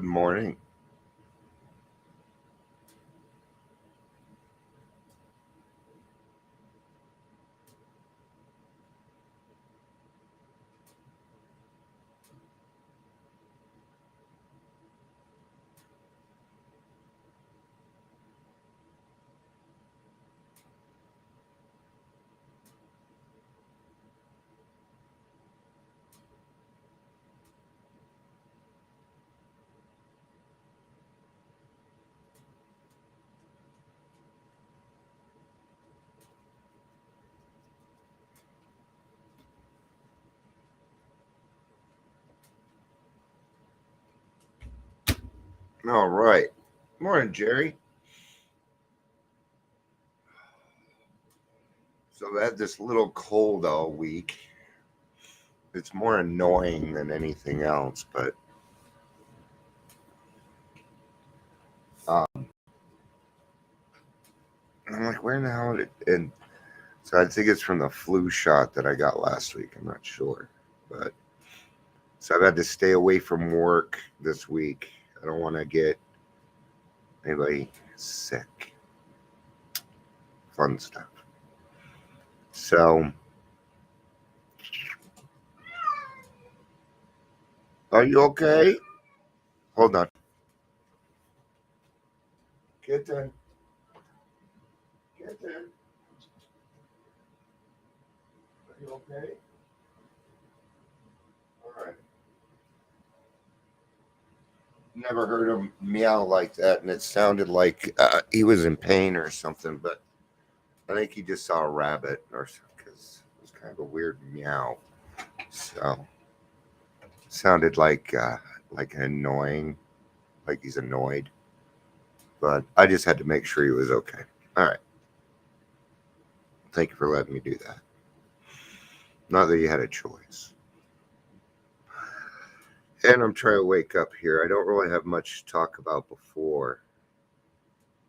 Good morning. All right. Morning, Jerry. So I've had this little cold all week. It's more annoying than anything else, but um, I'm like, where in the hell did it? And so I think it's from the flu shot that I got last week. I'm not sure, but so I've had to stay away from work this week. I don't want to get anybody sick. Fun stuff. So, are you okay? Hold on. Kitten. Kitten. Are you okay? All right. Never heard him meow like that, and it sounded like he was in pain or something. But I think he just saw a rabbit or something because it was kind of a weird meow. So sounded like annoying, like he's annoyed. But I just had to make sure he was okay. All right. Thank you for letting me do that. Not that you had a choice. And I'm trying to wake up here. I don't really have much to talk about before.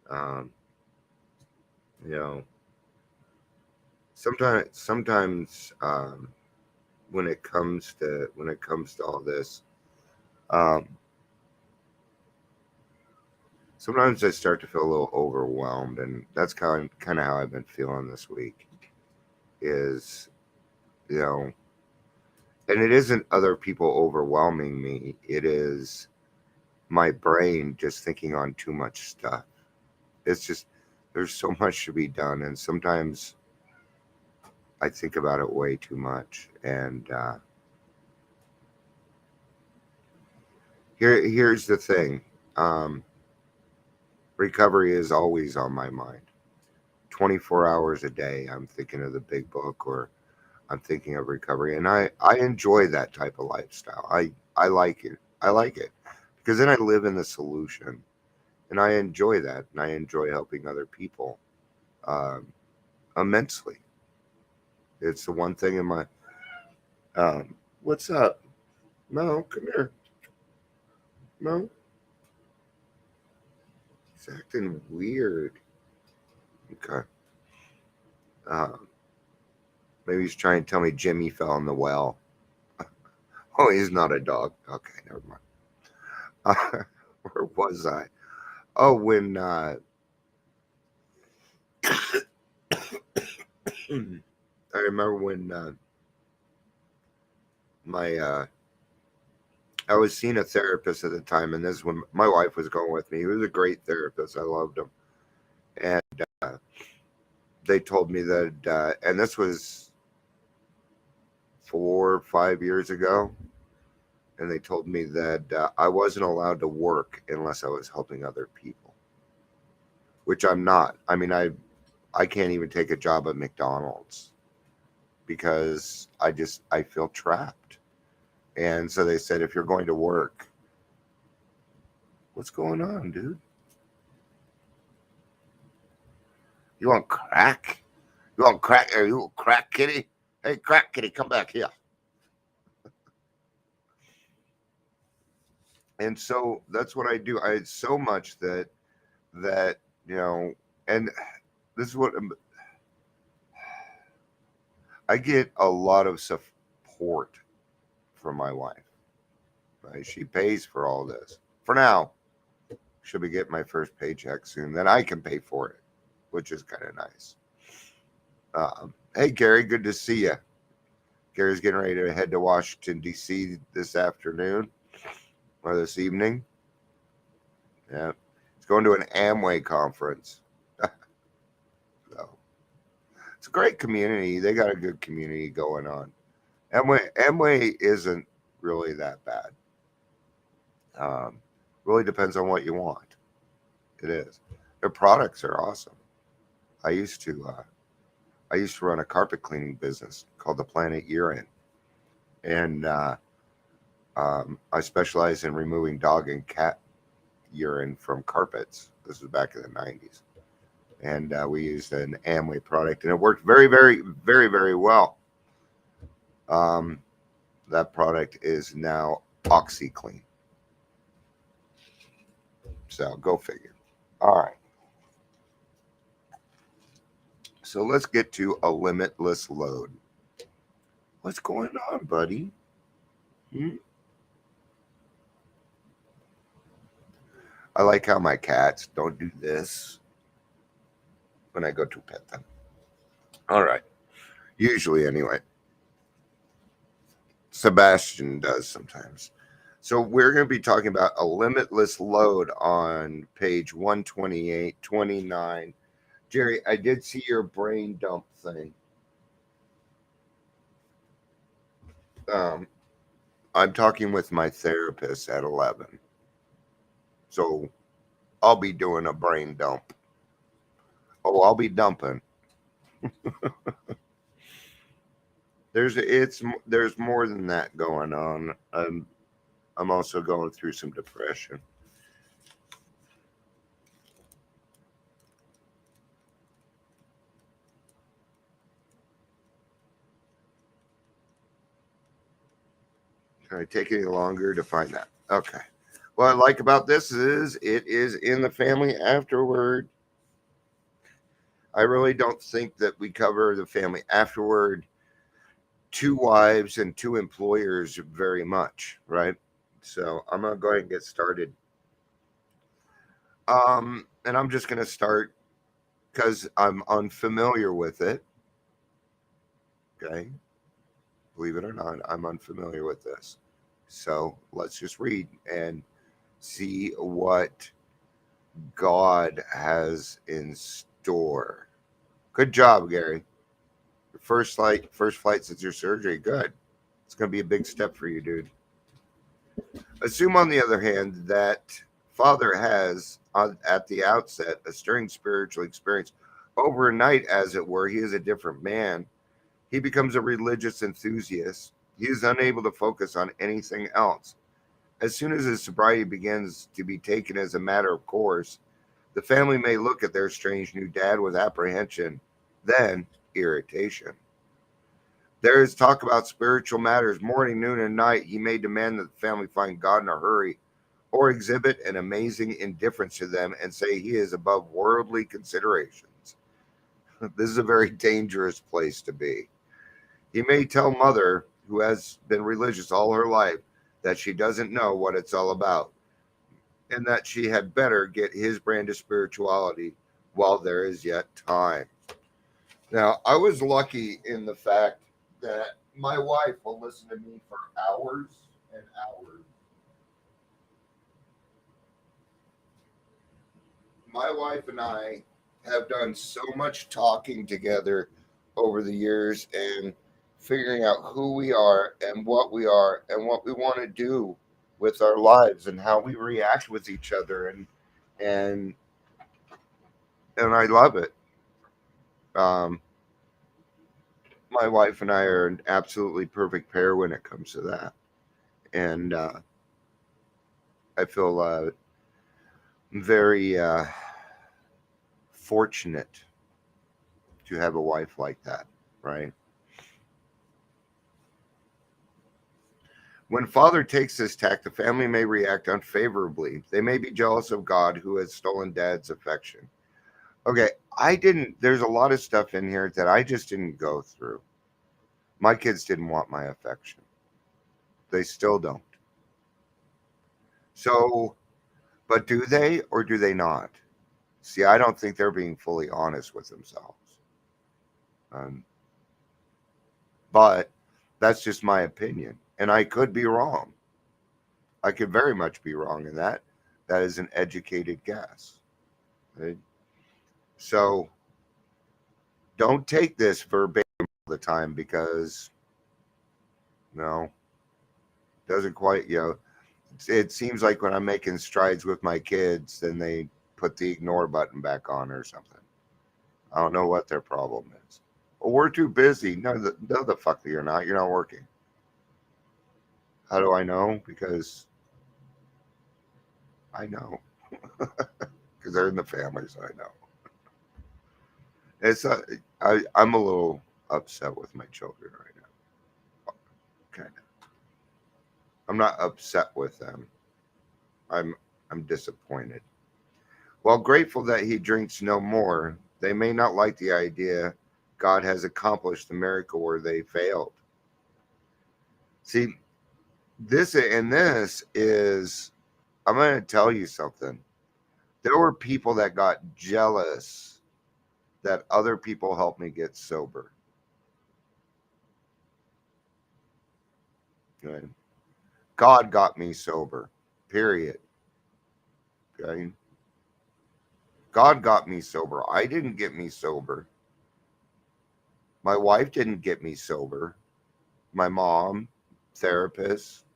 Um, you know, sometimes when it comes to all this, um, sometimes I start to feel a little overwhelmed, and that's kind of how I've been feeling this week. Is you know, and it isn't other people overwhelming me. It is my brain just thinking on too much stuff. It's just there's so much to be done, and sometimes I think about it way too much. And here's the thing. Um, Recovery is always on my mind. 24 hours a day, I'm thinking of the big book or I'm thinking of recovery. And I enjoy that type of lifestyle. I like it. I like it because then I live in the solution and I enjoy that. And I enjoy helping other people um, immensely. It's the one thing in my, what's up? No, come here. No, he's acting weird. Okay. Um, Maybe he's trying to tell me Jimmy fell in the well. Oh, he's not a dog. Okay, never mind. Where was I? Oh, when I remember when my I was seeing a therapist at the time, and this is when my wife was going with me. He was a great therapist. I loved him, and uh, they told me that, and this was 4 or 5 years ago, and they told me that I wasn't allowed to work unless I was helping other people, which I'm not. I mean, I can't even take a job at McDonald's because I feel trapped. And so they said, if you're going to work, what's going on, dude? You want crack? You want crack? Are you a crack kitty? Hey, crack kitty, come back here. And so that's what I do. I so much that you know, and this is what I get a lot of support from my wife. Right? She pays for all this. for now. Should be getting my first paycheck soon. Then I can pay for it, which is kind of nice. Hey, Gary, good to see you. Gary's getting ready to head to Washington, D.C. this afternoon or this evening. Yeah. He's going to an Amway conference. So it's a great community. They got a good community going on. Amway isn't really that bad. Really depends on what you want. It is. Their products are awesome. I used to run a carpet cleaning business called the Planet Urine, and I specialize in removing dog and cat urine from carpets. This was back in the 90s, and we used an Amway product, and it worked very, very, very, very well. That product is now OxyClean. So go figure. All right. So let's get to a limitless load. What's going on, buddy? I like how my cats don't do this when I go to pet them. All right. Usually, anyway. Sebastian does sometimes. So we're going to be talking about a limitless load on page 128, 29. Jerry, I did see your brain dump thing. I'm talking with my therapist at 11. So I'll be doing a brain dump. Oh, I'll be dumping. There's more than that going on. I'm also going through some depression. Can I take any longer to find that? Okay. What I like about this is it is in the family afterward. I really don't think that we cover the family afterward, 2 wives and 2 employers very much, right? So I'm gonna go ahead and get started. And I'm just gonna start because I'm unfamiliar with it. Okay. Believe it or not, I'm unfamiliar with this. So let's just read and see what God has in store. Good job, Gary. First flight since your surgery. Good. It's going to be a big step for you, dude. Assume, on the other hand, that Father has, at the outset, a stirring spiritual experience. Overnight, as it were, he is a different man. He becomes a religious enthusiast. He is unable to focus on anything else. As soon as his sobriety begins to be taken as a matter of course, the family may look at their strange new dad with apprehension, then irritation. There is talk about spiritual matters morning, noon, and night. He may demand that the family find God in a hurry or exhibit an amazing indifference to them and say he is above worldly considerations. This is a very dangerous place to be. He may tell mother, who has been religious all her life, that she doesn't know what it's all about and that she had better get his brand of spirituality while there is yet time. Now, I was lucky in the fact that my wife will listen to me for hours and hours. My wife and I have done so much talking together over the years and figuring out who we are and what we want to do with our lives and how we react with each other and and I love it. Um, my wife and I are an absolutely perfect pair when it comes to that, and I feel very fortunate to have a wife like that. Right. When Father takes this tack, the family may react unfavorably. They may be jealous of God, who has stolen Dad's affection. Okay, there's a lot of stuff in here that I just didn't go through. My kids didn't want my affection. They still don't. So But do they or do they not? See, I don't think they're being fully honest with themselves. Um, but that's just my opinion. And I could be wrong. I could very much be wrong in that. That is an educated guess. Right? So don't take this verbatim all the time because, no, doesn't quite, it seems like when I'm making strides with my kids, then they put the ignore button back on or something. I don't know what their problem is. Well, we're too busy. No, the fuck you're not. You're not working. How do I know? Because I know. Because they're in the family, so I know. It's I'm a little upset with my children right now. Kind of. I'm not upset with them. I'm I'm disappointed. While grateful that he drinks no more, they may not like the idea God has accomplished the miracle where they failed. See, this is, I'm going to tell you something. There were people that got jealous that other people helped me get sober. Okay? God got me sober, period. Okay? God got me sober. I didn't get me sober. My wife didn't get me sober. My mom, therapist,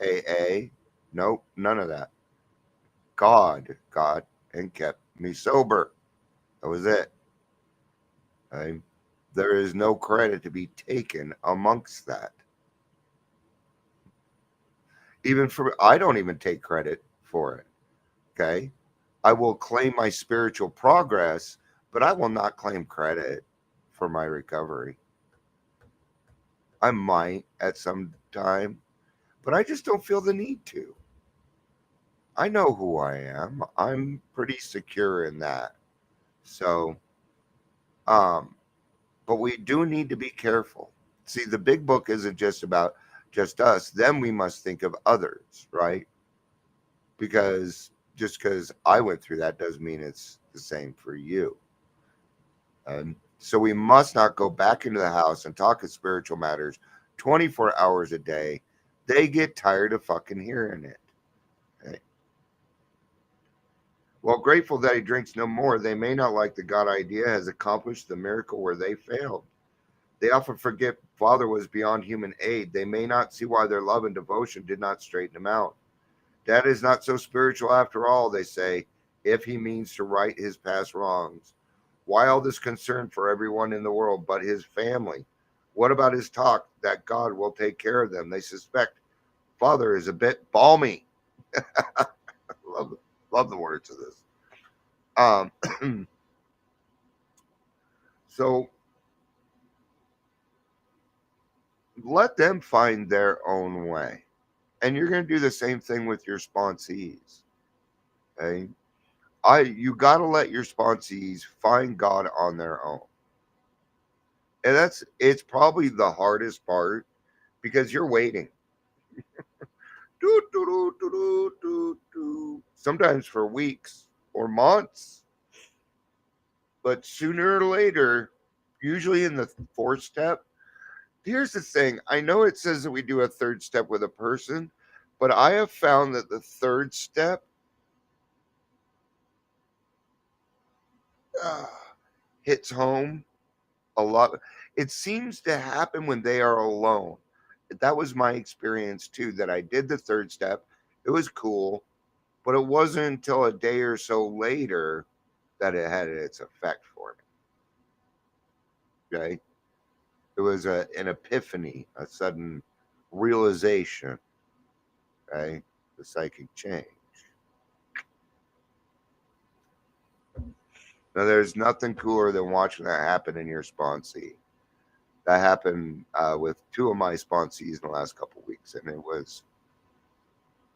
AA, nope, none of that. God got and kept me sober. That was it. Okay? There is no credit to be taken amongst that. Even for, I don't even take credit for it. Okay? I will claim my spiritual progress, but I will not claim credit for my recovery. I might at some time, but I just don't feel the need to. I know who I am. I'm pretty secure in that. So, um, but we do need to be careful. See, the big book isn't just about just us. Then we must think of others, right? Because just because I went through that doesn't mean it's the same for you. So we must not go back into the house and talk of spiritual matters 24 hours a day. They get tired of fucking hearing it. Okay? While grateful that he drinks no more, they may not like the God idea has accomplished the miracle where they failed. They often forget Father was beyond human aid. They may not see why their love and devotion did not straighten him out. Dad is not so spiritual after all, they say, if he means to right his past wrongs. Why all this concern for everyone in the world but his family? What about his talk that God will take care of them? They suspect Father is a bit balmy. love, love the words of this. So let them find their own way. And you're going to do the same thing with your sponsees. Okay? You got to let your sponsees find God on their own. And it's probably the hardest part because you're waiting. Do, do, do, do, do, do, do. Sometimes for weeks or months. But sooner or later, usually in the fourth step, here's the thing. I know it says that we do a third step with a person, but I have found that the third step uh, hits home a lot. It seems to happen when they are alone. That was my experience too, that I did the third step. It was cool, but it wasn't until a day or so later that it had its effect for me. Okay. It was an epiphany, a sudden realization. Okay. The psychic change. Now, there's nothing cooler than watching that happen in your sponsee. That happened with two of my sponsees in the last couple of weeks, and it was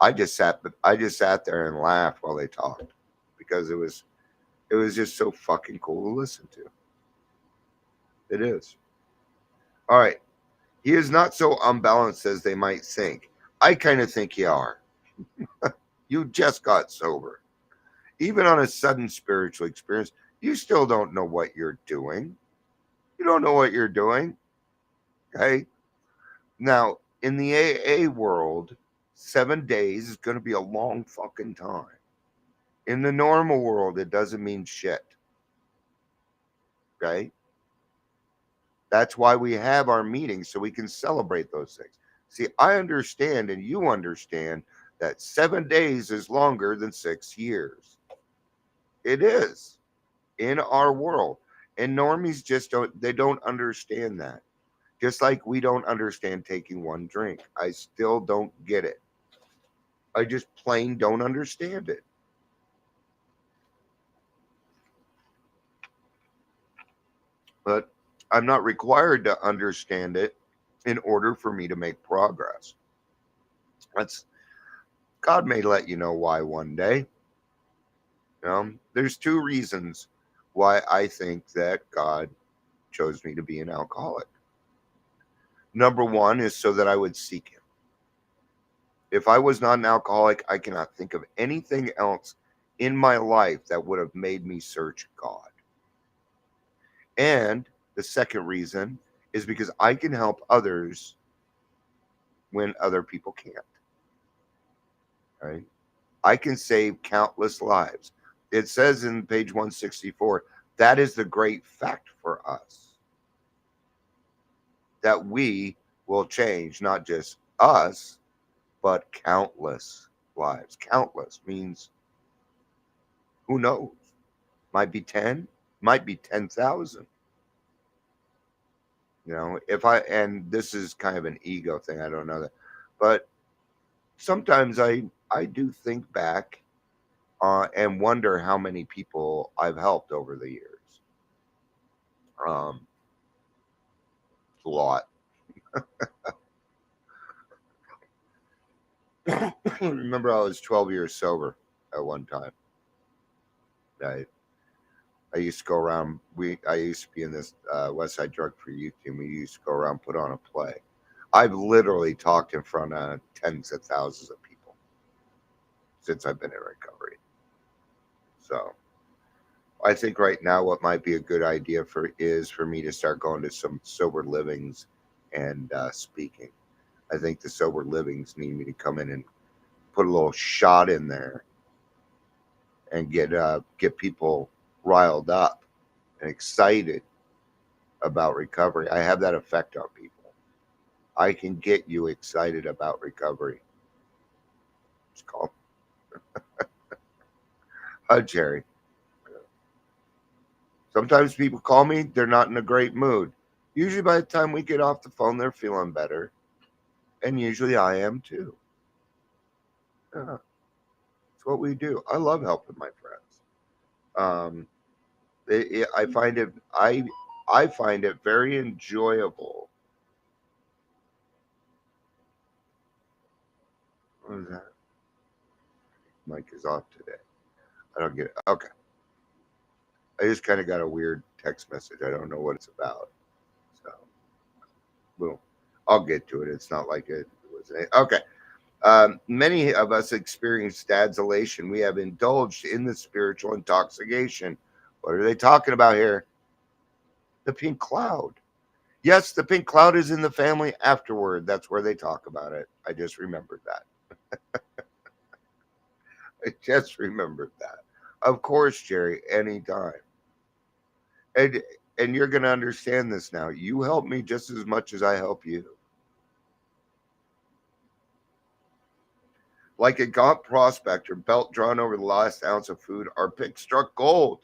I just sat there and laughed while they talked because it was just so fucking cool to listen to. It is. All right. He is not so unbalanced as they might think. I kind of think you are. You just got sober. Even on a sudden spiritual experience, you still don't know what you're doing. You don't know what you're doing. Okay. Now, in the AA world, 7 days is going to be a long fucking time. In the normal world, it doesn't mean shit. Okay. That's why we have our meetings so we can celebrate those things. See, I understand and you understand that 7 days is longer than 6 years. It is in our world. And normies just don't understand that. Just like we don't understand taking one drink. I still don't get it. I just plain don't understand it. But I'm not required to understand it in order for me to make progress. That's God may let you know why one day. There's two reasons why I think that God chose me to be an alcoholic. Number one is so that I would seek Him. If I was not an alcoholic, I cannot think of anything else in my life that would have made me search God. And the second reason is because I can help others when other people can't. Right? I can save countless lives. It says in page 164, that is the great fact for us, that we will change not just us, but countless lives. Countless means who knows? Might be 10, might be 10,000. And this is kind of an ego thing, I don't know that. But sometimes I do think back and wonder how many people I've helped over the years. Um, it's a lot. Remember, I was 12 years sober at one time. I I used to go around. I used to be in this West Side Drug Free Youth team. We used to go around put on a play. I've literally talked in front of tens of thousands of people since I've been in recovery. So I think right now what might be a good idea for me to start going to some sober livings and speaking. I think the sober livings need me to come in and put a little shot in there and get people riled up and excited about recovery. I have that effect on people. I can get you excited about recovery. It's called Jerry. Sometimes people call me, they're not in a great mood. Usually by the time we get off the phone, they're feeling better. And usually I am too. Yeah, it's what we do. I love helping my friends. Um, I find it I find it very enjoyable. What is that? Mike is off today. I don't get it. Okay. I just kind of got a weird text message. I don't know what it's about. So, boom. I'll get to it. It's not like it was. Okay. Many of us experience dad's elation. We have indulged in the spiritual intoxication. What are they talking about here? The pink cloud. Yes, the pink cloud is in the family afterward. That's where they talk about it. I just remembered that. I just remembered that. Of course, Jerry, anytime. And and you're going to understand this now. You help me just as much as I help you. Like a gaunt prospector, belt drawn over the last ounce of food, our pick struck gold.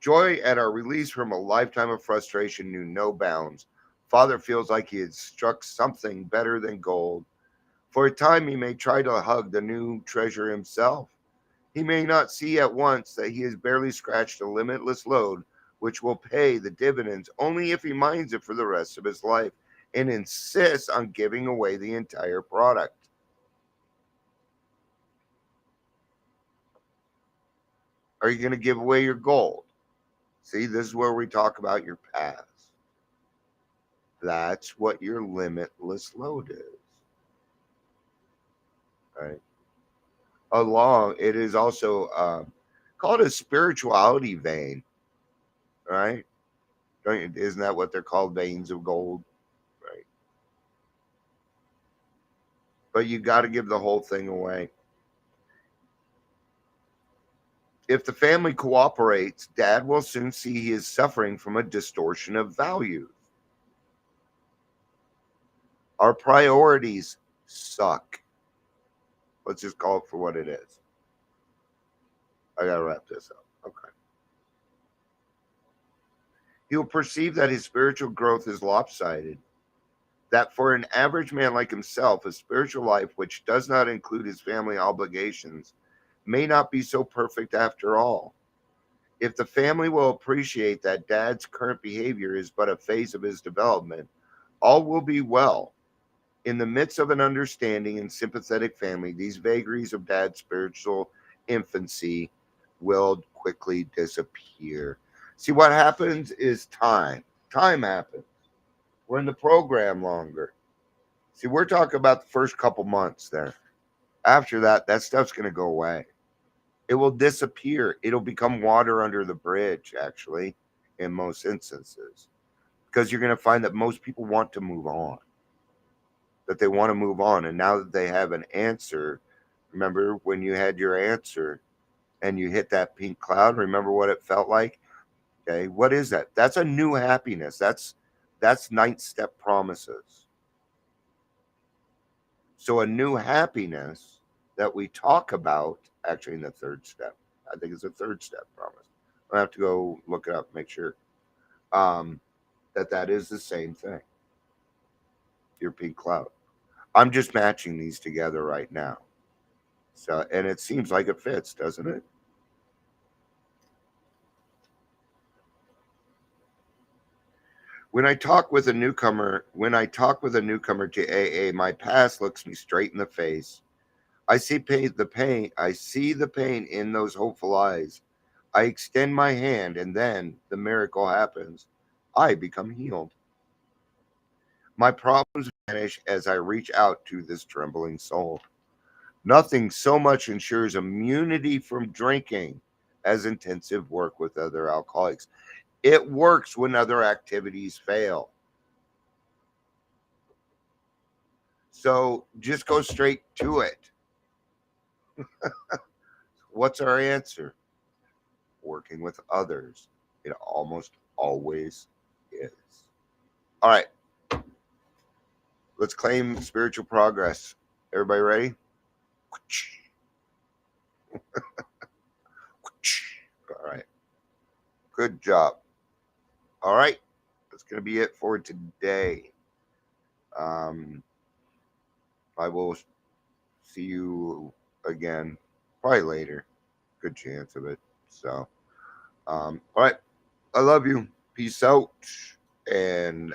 Joy at our release from a lifetime of frustration knew no bounds. Father feels like he had struck something better than gold. For a time, he may try to hug the new treasure himself. He may not see at once that he has barely scratched a limitless load, which will pay the dividends only if he mines it for the rest of his life and insists on giving away the entire product. Are you going to give away your gold? See, this is where we talk about your past. That's what your limitless load is. Right? along. It is also called a spirituality vein, right? Isn't that what they're called? Veins of gold, right? But you got to give the whole thing away. If the family cooperates, dad will soon see he is suffering from a distortion of values. Our priorities suck. Let's just call it for what it is. I got to wrap this up. Okay. He will perceive that his spiritual growth is lopsided, that for an average man like himself, a spiritual life which does not include his family obligations may not be so perfect after all. If the family will appreciate that dad's current behavior is but a phase of his development, all will be well. In the midst of an understanding and sympathetic family, these vagaries of dad's spiritual infancy will quickly disappear. See, what happens is time. Time happens. We're in the program longer. See, we're talking about the first couple months there. After that, that stuff's going to go away. It will disappear. It'll become water under the bridge, actually, in most instances. Because you're going to find that most people want to move on. That they want to move on. And now that they have an answer, remember when you had your answer and you hit that pink cloud? Remember what it felt like? Okay, what is that? That's a new happiness. That's ninth step promises. So a new happiness that we talk about actually in the third step. I think it's a third step promise. I have to go look it up, make sure that is the same thing. Your pink cloud. I'm just matching these together right now. So, and it seems like it fits, doesn't it? When I talk with a newcomer to AA, my past looks me straight in the face. I see the pain in those hopeful eyes. I extend my hand and then the miracle happens. I become healed. My problems vanish as I reach out to this trembling soul. Nothing so much ensures immunity from drinking as intensive work with other alcoholics. It works when other activities fail. So just go straight to it. What's our answer? Working with others. It almost always is. All right. Let's claim spiritual progress. Everybody ready? All right. Good job. All right. That's going to be it for today. I will see you again probably later. Good chance of it. So, all right. I love you. Peace out. And